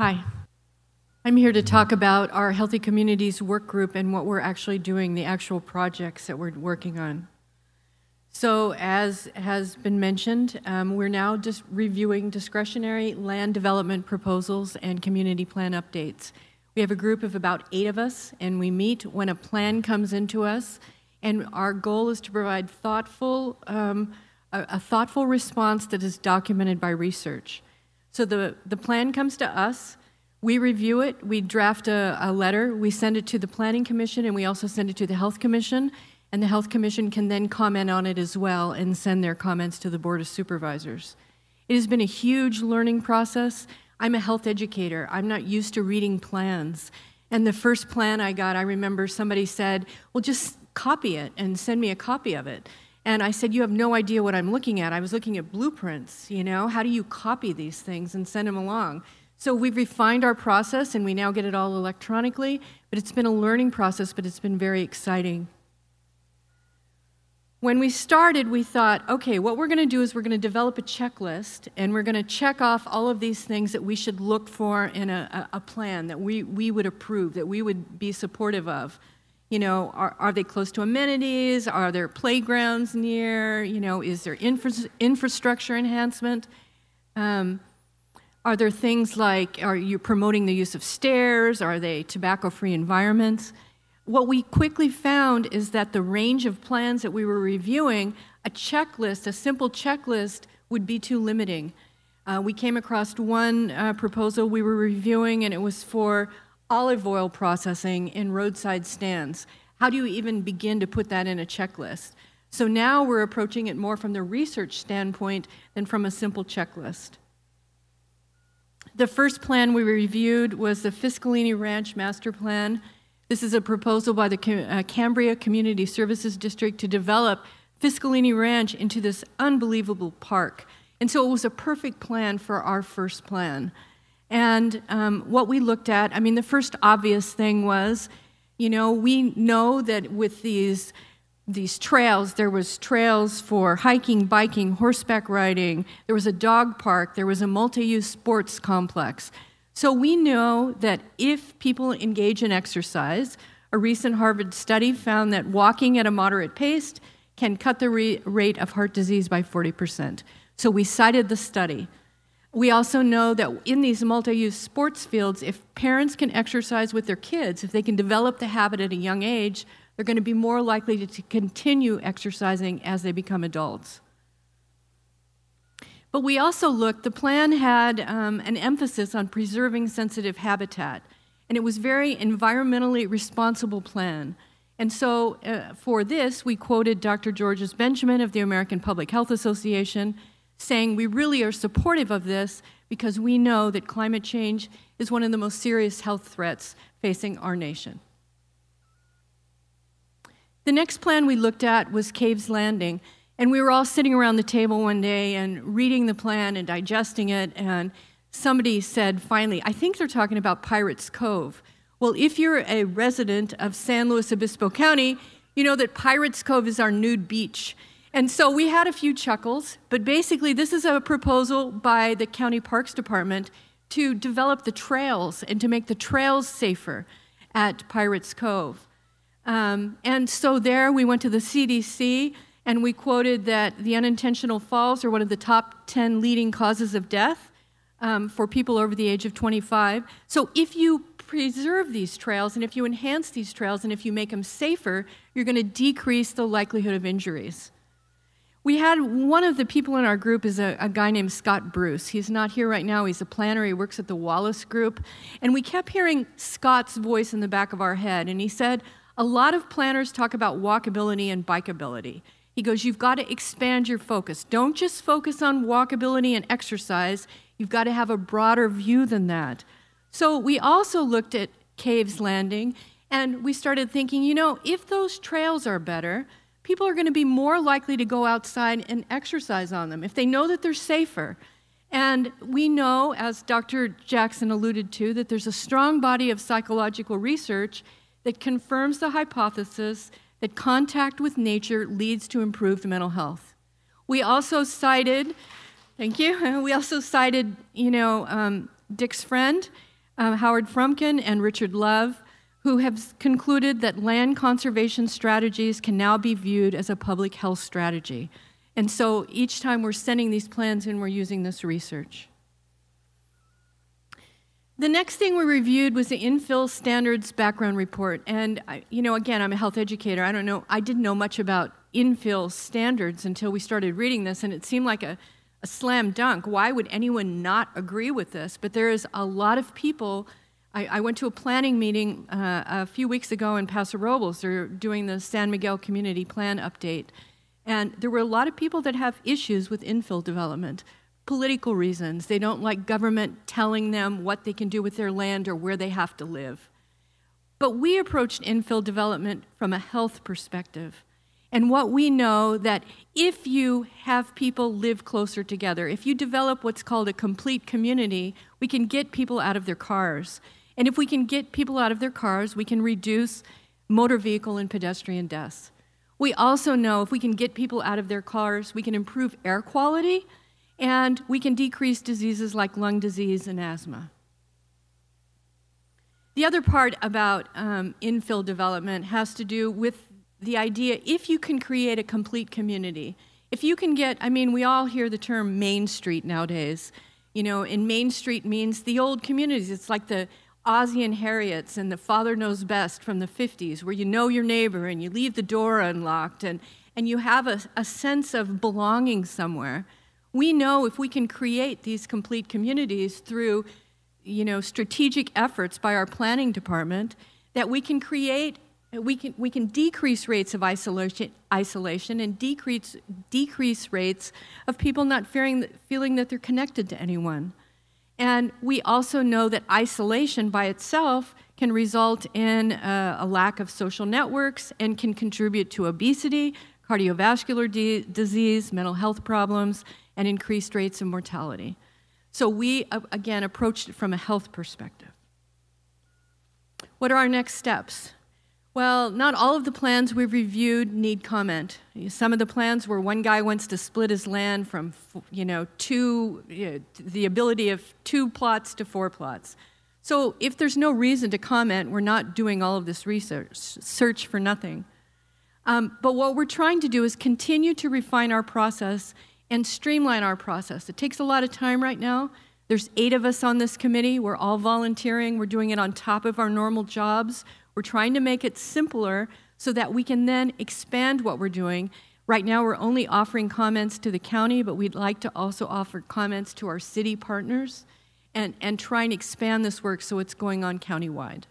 Hi. I'm here to talk about our Healthy Communities work group and what we're actually doing, the actual projects that we're working on. So as has been mentioned, we're now just reviewing discretionary land development proposals and community plan updates. We have a group of about 8 of us, and we meet when a plan comes into us, and our goal is to provide a thoughtful response that is documented by research. So the plan comes to us, we review it, we draft a letter, we send it to the Planning Commission, and we also send it to the Health Commission, and the Health Commission can then comment on it as well and send their comments to the Board of Supervisors. It has been a huge learning process. I'm a health educator. I'm not used to reading plans. And the first plan I got, I remember somebody said, well, just copy it and send me a copy of it. And I said, you have no idea what I'm looking at. I was looking at blueprints, you know? How do you copy these things and send them along? So we've refined our process, and we now get it all electronically, but it's been a learning process, but it's been very exciting. When we started, we thought, okay, what we're going to do is we're going to develop a checklist, and we're going to check off all of these things that we should look for in a plan that we would approve, that we would be supportive of. You know, are they close to amenities? Are there playgrounds near? You know, is there infrastructure enhancement? Are there things like, are you promoting the use of stairs? Are they tobacco-free environments? What we quickly found is that the range of plans that we were reviewing, a checklist, a simple checklist, would be too limiting. We came across one proposal we were reviewing, and it was for olive oil processing in roadside stands. How do you even begin to put that in a checklist? So now we're approaching it more from the research standpoint than from a simple checklist. The first plan we reviewed was the Fiscalini Ranch Master Plan. This is a proposal by the Cambria Community Services District to develop Fiscalini Ranch into this unbelievable park. And so it was a perfect plan for our first plan. And what we looked at, I mean, the first obvious thing was, you know, we know that with these trails, there was trails for hiking, biking, horseback riding, there was a dog park, there was a multi-use sports complex. So we know that if people engage in exercise, a recent Harvard study found that walking at a moderate pace can cut the rate of heart disease by 40%. So we cited the study. We also know that in these multi-use sports fields, if parents can exercise with their kids, if they can develop the habit at a young age, they're going to be more likely to continue exercising as they become adults. But we also looked, the plan had an emphasis on preserving sensitive habitat, and it was very environmentally responsible plan. And so for this, we quoted Dr. Georges Benjamin of the American Public Health Association, saying we really are supportive of this because we know that climate change is one of the most serious health threats facing our nation. The next plan we looked at was Caves Landing. And we were all sitting around the table one day and reading the plan and digesting it, and somebody said, finally, I think they're talking about Pirates Cove. Well, if you're a resident of San Luis Obispo County, you know that Pirates Cove is our nude beach. And so we had a few chuckles, but basically this is a proposal by the County Parks Department to develop the trails and to make the trails safer at Pirates Cove. And so there we went to the CDC, and we quoted that the unintentional falls are one of the top 10 leading causes of death for people over the age of 25. So if you preserve these trails, and if you enhance these trails, and if you make them safer, you're going to decrease the likelihood of injuries. We had one of the people in our group is a guy named Scott Bruce. He's not here right now. He's a planner. He works at the Wallace Group. And we kept hearing Scott's voice in the back of our head. And he said, a lot of planners talk about walkability and bikeability. He goes, you've got to expand your focus. Don't just focus on walkability and exercise. You've got to have a broader view than that. So we also looked at Caves Landing, and we started thinking, you know, if those trails are better, people are going to be more likely to go outside and exercise on them if they know that they're safer. And we know, as Dr. Jackson alluded to, that there's a strong body of psychological research that confirms the hypothesis that contact with nature leads to improved mental health. We also cited, thank you, we also cited, Dick's friend, Howard Frumkin and Richard Love, who have concluded that land conservation strategies can now be viewed as a public health strategy. And so each time we're sending these plans in, we're using this research. The next thing we reviewed was the infill standards background report. And, again, I'm a health educator. I didn't know much about infill standards until we started reading this, and it seemed like a slam dunk. Why would anyone not agree with this? But there is a lot of people. I went to a planning meeting a few weeks ago in Paso Robles. They're doing the San Miguel Community Plan update. And there were a lot of people that have issues with infill development. Political reasons. They don't like government telling them what they can do with their land or where they have to live. But we approached infill development from a health perspective. And what we know that if you have people live closer together, if you develop what's called a complete community, we can get people out of their cars. And if we can get people out of their cars, we can reduce motor vehicle and pedestrian deaths. We also know if we can get people out of their cars, we can improve air quality, and we can decrease diseases like lung disease and asthma. The other part about infill development has to do with the idea, if you can create a complete community, if you can get, we all hear the term Main Street nowadays. And Main Street means the old communities. It's like the Ozzie and Harriet's and the Father Knows Best from the 50s, where you know your neighbor and you leave the door unlocked and you have a sense of belonging somewhere. We know if we can create these complete communities through, strategic efforts by our planning department, that we can decrease rates of isolation and decrease rates of people not feeling that they're connected to anyone. And we also know that isolation by itself can result in a lack of social networks and can contribute to obesity, cardiovascular disease, mental health problems, and increased rates of mortality. So we, again, approached it from a health perspective. What are our next steps? Well, not all of the plans we've reviewed need comment. Some of the plans where one guy wants to split his land from, the ability of 2 plots to 4 plots. So if there's no reason to comment, we're not doing all of this search for nothing. But what we're trying to do is continue to refine our process and streamline our process. It takes a lot of time right now. There's 8 of us on this committee. We're all volunteering. We're doing it on top of our normal jobs. We're trying to make it simpler so that we can then expand what we're doing. Right now, we're only offering comments to the county, but we'd like to also offer comments to our city partners and try and expand this work so it's going on countywide.